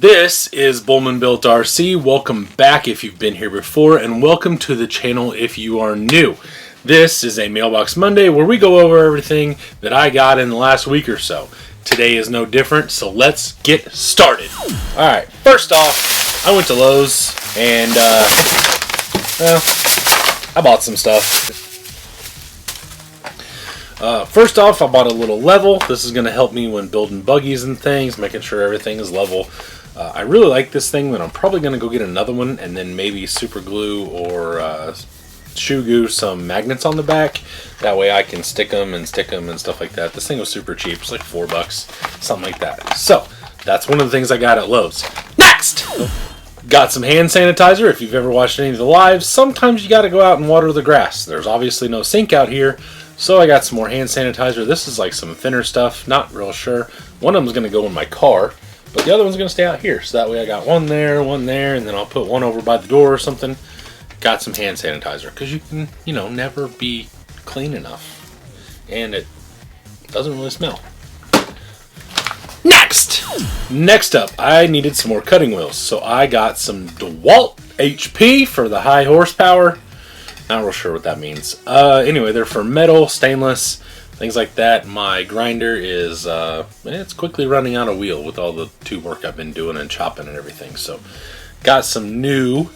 This is Bullman Built RC. Welcome back if you've been here before, and welcome to the channel if you are new. This is a Mailbox Monday where we go over everything that I got in the last week or so. Today is no different, so let's get started. Alright, first off, I went to Lowe's and I bought some stuff. First off, I bought a little level. This is going to help me when building buggies and things, making sure everything is level. I really like this thing, but I'm probably going to go get another one and then maybe super glue or shoe glue some magnets on the back. That way I can stick them and stuff like that. This thing was super cheap. It's like $4, something like that. So that's one of the things I got at Lowe's. Next! Got some hand sanitizer. If you've ever watched any of the lives, sometimes you got to go out and water the grass. There's obviously no sink out here, so I got some more hand sanitizer. This is like some thinner stuff, not real sure. One of them is going to go in my car, but the other one's going to stay out here. So that way I got one there, and then I'll put one over by the door or something. Got some hand sanitizer, because you can, never be clean enough. And it doesn't really smell. Next up, I needed some more cutting wheels. So I got some DeWalt HP for the high horsepower. Not real sure what that means. Anyway, they're for metal, stainless, things like that. My grinder is, it's quickly running out of wheel with all the tube work I've been doing and chopping and everything. So, got some new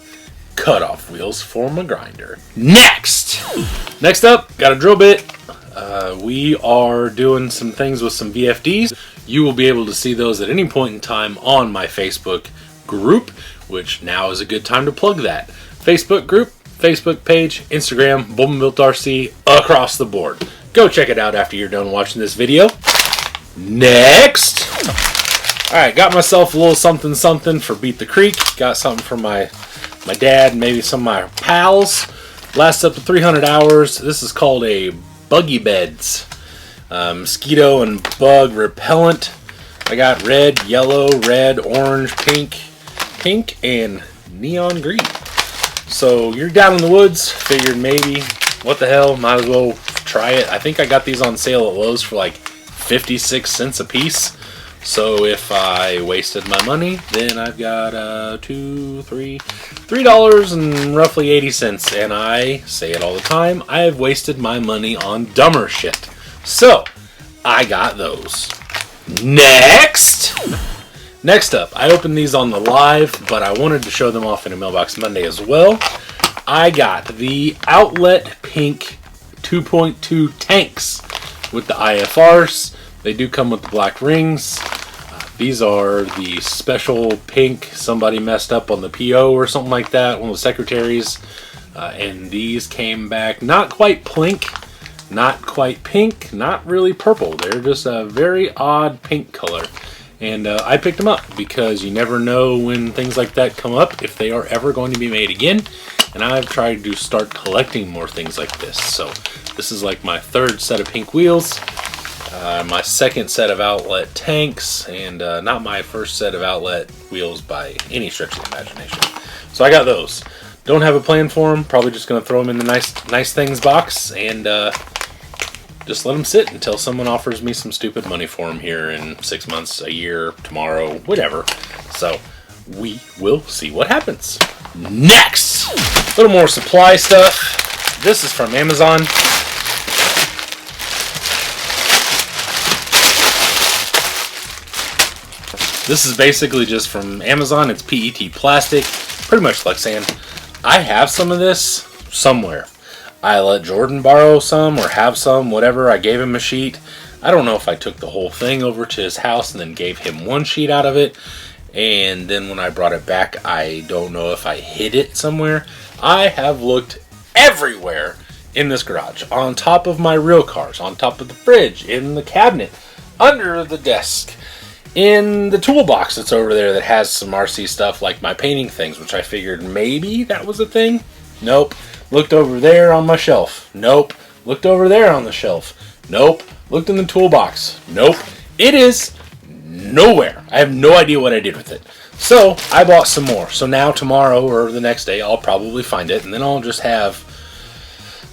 cutoff wheels for my grinder. Next up, got a drill bit. We are doing some things with some VFDs. You will be able to see those at any point in time on my Facebook group, which now is a good time to plug that. Facebook group, Facebook page, Instagram, Bullman Built RC, across the board. Go check it out after you're done watching this video. Next! Alright, got myself a little something for Beat the Creek. Got something for my dad, maybe some of my pals. Lasts up to 300 hours. This is called a Buggy Beds. Mosquito and bug repellent. I got red, yellow, red, orange, pink, and neon green. So you're down in the woods, figured maybe, what the hell, might as well try it. I think I got these on sale at Lowe's for like 56 cents a piece. So if I wasted my money, then I've got $3 and roughly 80 cents. And I say it all the time, I have wasted my money on dumber shit. So I got those. Next up, I opened these on the live, but I wanted to show them off in a Mailbox Monday as well. I got the Outlet Pink 2.2 tanks with the IFRs. They do come with the black rings. These are the special pink. Somebody messed up on the PO or something like that, one of the secretaries. And these came back not quite plink, not quite pink, not really purple. They're just a very odd pink color. And I picked them up because you never know when things like that come up, if they are ever going to be made again. And I've tried to start collecting more things like this. So this is like my third set of pink wheels, my second set of outlet tanks, and not my first set of outlet wheels by any stretch of the imagination. So I got those. Don't have a plan for them. Probably just going to throw them in the nice things box and just let them sit until someone offers me some stupid money for them here in 6 months, a year, tomorrow, whatever. So we will see what happens. Next, a little more supply stuff. This is from Amazon. This is basically just from Amazon. It's PET plastic, pretty much Lexan. I have some of this somewhere. I let Jordan borrow some or have some, whatever. I gave him a sheet. I don't know if I took the whole thing over to his house and then gave him one sheet out of it. And then when I brought it back, I don't know if I hid it somewhere. I have looked everywhere in this garage. On top of my real cars, on top of the fridge, in the cabinet, under the desk, in the toolbox that's over there that has some RC stuff like my painting things, which I figured maybe that was a thing. Nope. Looked over there on my shelf. Nope. Looked over there on the shelf. Nope. Looked in the toolbox. Nope. It is nowhere. I have no idea what I did with it. So I bought some more. So now tomorrow or the next day I'll probably find it, and then I'll just have,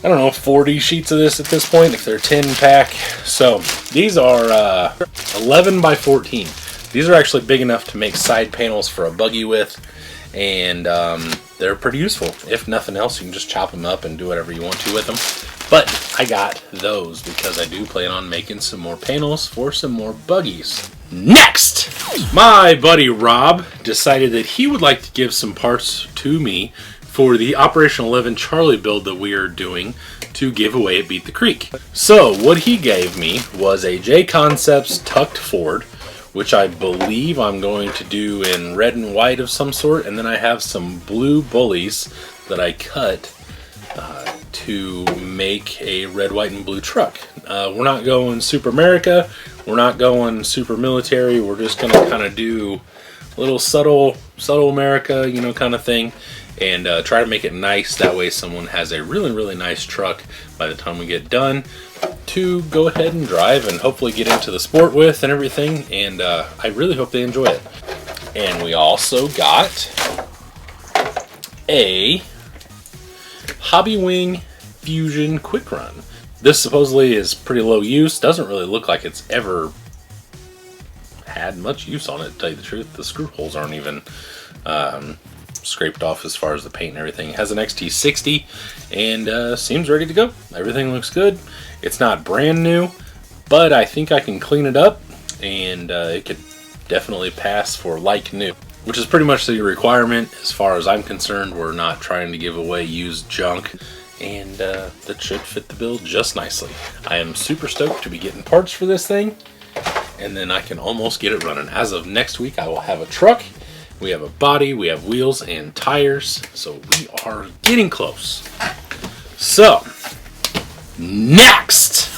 I don't know, 40 sheets of this at this point if they're 10 pack. So these are 11 by 14. These are actually big enough to make side panels for a buggy with, and they're pretty useful. If nothing else, you can just chop them up and do whatever you want to with them. But I got those because I do plan on making some more panels for some more buggies. Next, my buddy Rob decided that he would like to give some parts to me for the Operation 11 Charlie build that we are doing to give away at Beat the Creek. So what he gave me was a J Concepts tucked Ford, which I believe I'm going to do in red and white of some sort, and then I have some blue bullies that I cut to make a red, white, and blue truck. We're not going Super America, we're not going super military, we're just going to kind of do a little subtle America, you know, kind of thing, and try to make it nice. That way someone has a really nice truck by the time we get done to go ahead and drive and hopefully get into the sport with and everything, and I really hope they enjoy it. And we also got a Hobby Wing Fusion Quick Run. This supposedly is pretty low use, doesn't really look like it's ever had much use on it, to tell you the truth. The screw holes aren't even scraped off as far as the paint and everything. It has an XT60 and seems ready to go. Everything looks good. It's not brand new, but I think I can clean it up, and it could definitely pass for like new, which is pretty much the requirement as far as I'm concerned. We're not trying to give away used junk, and that should fit the build just nicely. I am super stoked to be getting parts for this thing, and then I can almost get it running. As of next week, I will have a truck, we have a body, we have wheels and tires, so we are getting close. So, next!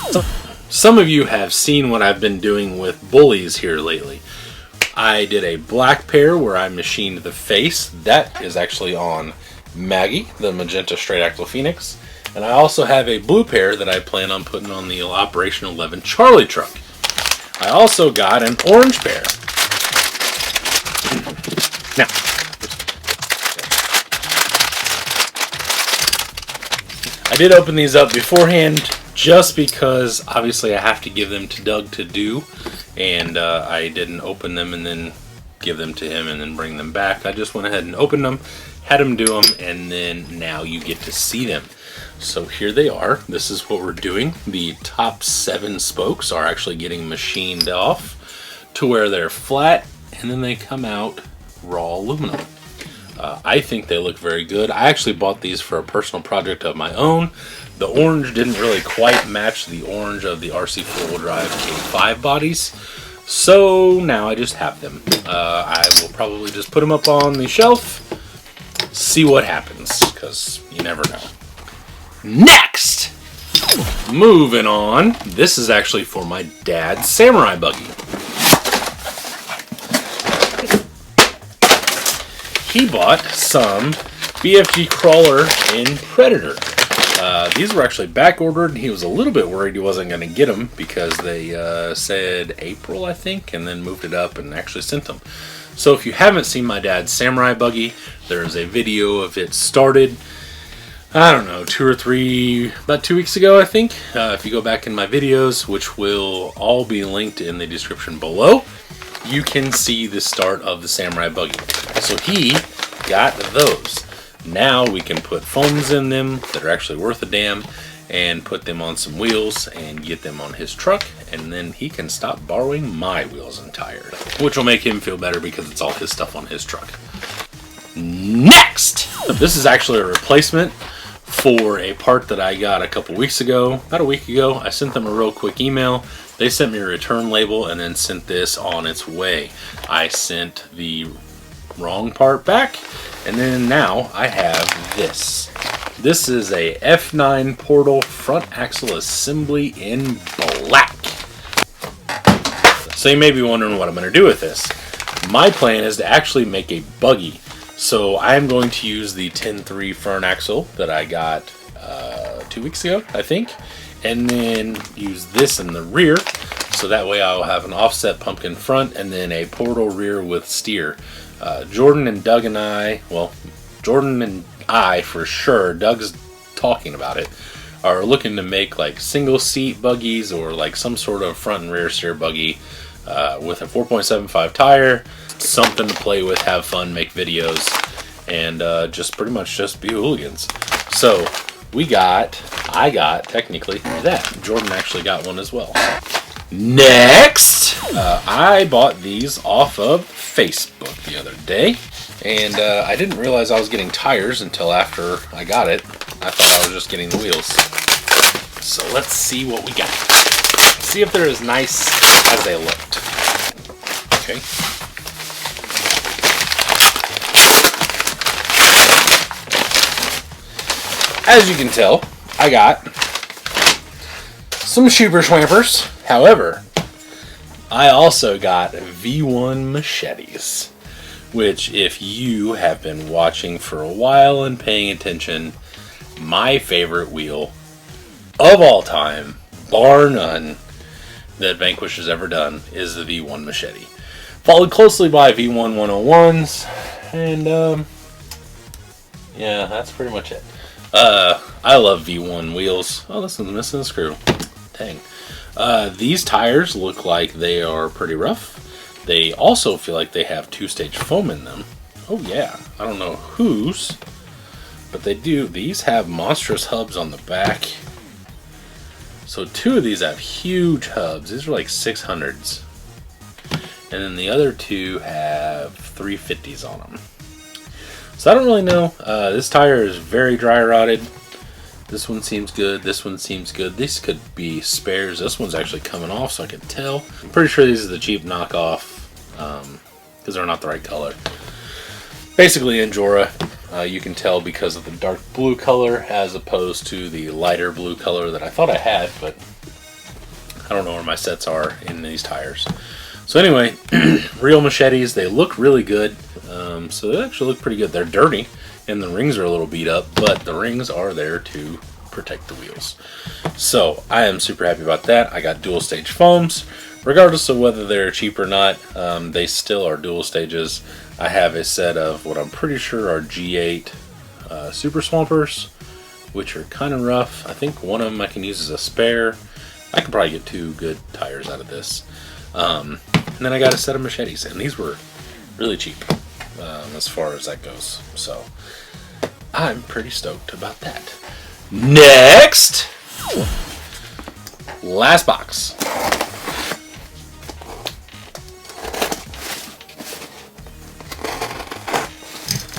Some of you have seen what I've been doing with bullies here lately. I did a black pair where I machined the face. That is actually on Maggie, the Magenta Straight Axle Phoenix. And I also have a blue pair that I plan on putting on the Operation 11 Charlie truck. I also got an orange pair. Now, I did open these up beforehand just because obviously I have to give them to Doug to do, and I didn't open them and then give them to him and then bring them back. I just went ahead and opened them, had him do them, and then now you get to see them. So here they are. This is what we're doing. The top 7 spokes are actually getting machined off to where they're flat, and then they come out raw aluminum. I think they look very good. I actually bought these for a personal project of my own. The orange didn't really quite match the orange of the RC 4-wheel drive K5 bodies, so now I just have them. I will probably just put them up on the shelf, see what happens, because you never know. Next! Moving on, this is actually for my dad's samurai buggy. He bought some BFG Crawler in Predator. These were actually back ordered, and he was a little bit worried he wasn't going to get them because they said April, I think, and then moved it up and actually sent them. So if you haven't seen my dad's samurai buggy, there's a video of it started, I don't know, about 2 weeks ago, I think. If you go back in my videos, which will all be linked in the description below, you can see the start of the samurai buggy. So he got those. Now we can put foams in them that are actually worth a damn and put them on some wheels and get them on his truck, and then he can stop borrowing my wheels and tires, which will make him feel better because it's all his stuff on his truck. Next! This is actually a replacement for a part that I got a couple weeks ago, about a week ago. I sent them a real quick email. They sent me a return label and then sent this on its way. I sent the wrong part back, and then now I have this. This is a F9 Portal front axle assembly in black. So you may be wondering what I'm going to do with this. My plan is to actually make a buggy. So I'm going to use the 10.3 front axle that I got 2 weeks ago, I think, and then use this in the rear, so that way I'll have an offset pumpkin front and then a portal rear with steer. Jordan and Doug and I, well, Jordan and I for sure, Doug's talking about it, are looking to make like single seat buggies or like some sort of front and rear steer buggy with a 4.75 tire. Something to play with, have fun, make videos, and just pretty much just be hooligans. So I got technically that. Jordan actually got one as well. Next, I bought these off of Facebook the other day, and I didn't realize I was getting tires until after I got it. I thought I was just getting the wheels. So let's see what we got. See if they're as nice as they looked. Okay. As you can tell, I got some Super Swampers. However, I also got V1 Machetes, which, if you have been watching for a while and paying attention, my favorite wheel of all time, bar none, that Vanquish has ever done is the V1 Machete. Followed closely by V1 101s, and yeah, that's pretty much it. I love V1 wheels. Oh, this one's missing a screw. Dang. These tires look like they are pretty rough. They also feel like they have two-stage foam in them. Oh yeah, I don't know whose, but they do. These have monstrous hubs on the back. So two of these have huge hubs. These are like 600s. And then the other two have 350s on them. So I don't really know. This tire is very dry rotted. This one seems good. This one seems good. These could be spares. This one's actually coming off, so I can tell. I'm pretty sure these are the cheap knockoff because they're not the right color. Basically, Injora, you can tell because of the dark blue color as opposed to the lighter blue color that I thought I had, but I don't know where my sets are in these tires. So anyway, real machetes, they look really good. So they actually look pretty good. They're dirty, and the rings are a little beat up, but the rings are there to protect the wheels. So I am super happy about that. I got dual stage foams. Regardless of whether they're cheap or not, they still are dual stages. I have a set of what I'm pretty sure are G8 Super Swampers, which are kind of rough. I think one of them I can use as a spare. I could probably get 2 good tires out of this. And then I got a set of machetes, and these were really cheap as far as that goes. So I'm pretty stoked about that. Next, last box.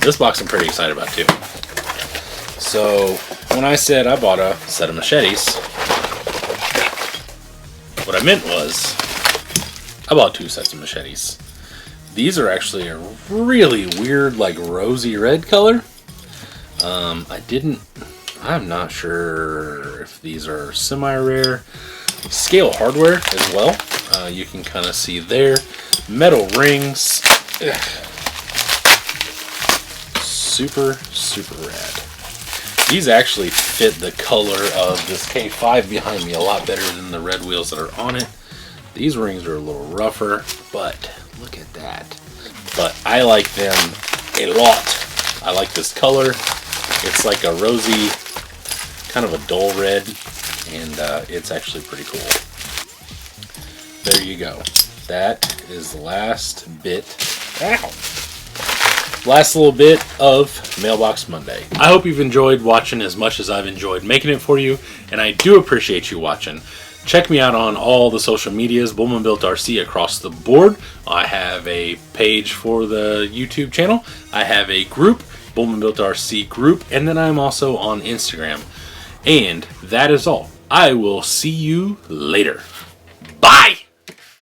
This box I'm pretty excited about too. So when I said I bought a set of machetes, what I meant was I bought 2 sets of machetes. These are actually a really weird, like rosy red color. I'm not sure if these are semi-rare. Scale hardware as well. You can kind of see there. Metal rings. Ugh. Super, super rad. These actually fit the color of this K5 behind me a lot better than the red wheels that are on it. These rings are a little rougher, but look at that. But I like them a lot. I like this color. It's like a rosy, kind of a dull red, and it's actually pretty cool. There you go. That is the last bit. Ow! Last little bit of Mailbox Monday. I hope you've enjoyed watching as much as I've enjoyed making it for you, and I do appreciate you watching. Check me out on all the social medias, Bullman Built RC across the board. I have a page for the YouTube channel. I have a group, Bullman Built RC group, and then I'm also on Instagram. And that is all. I will see you later. Bye!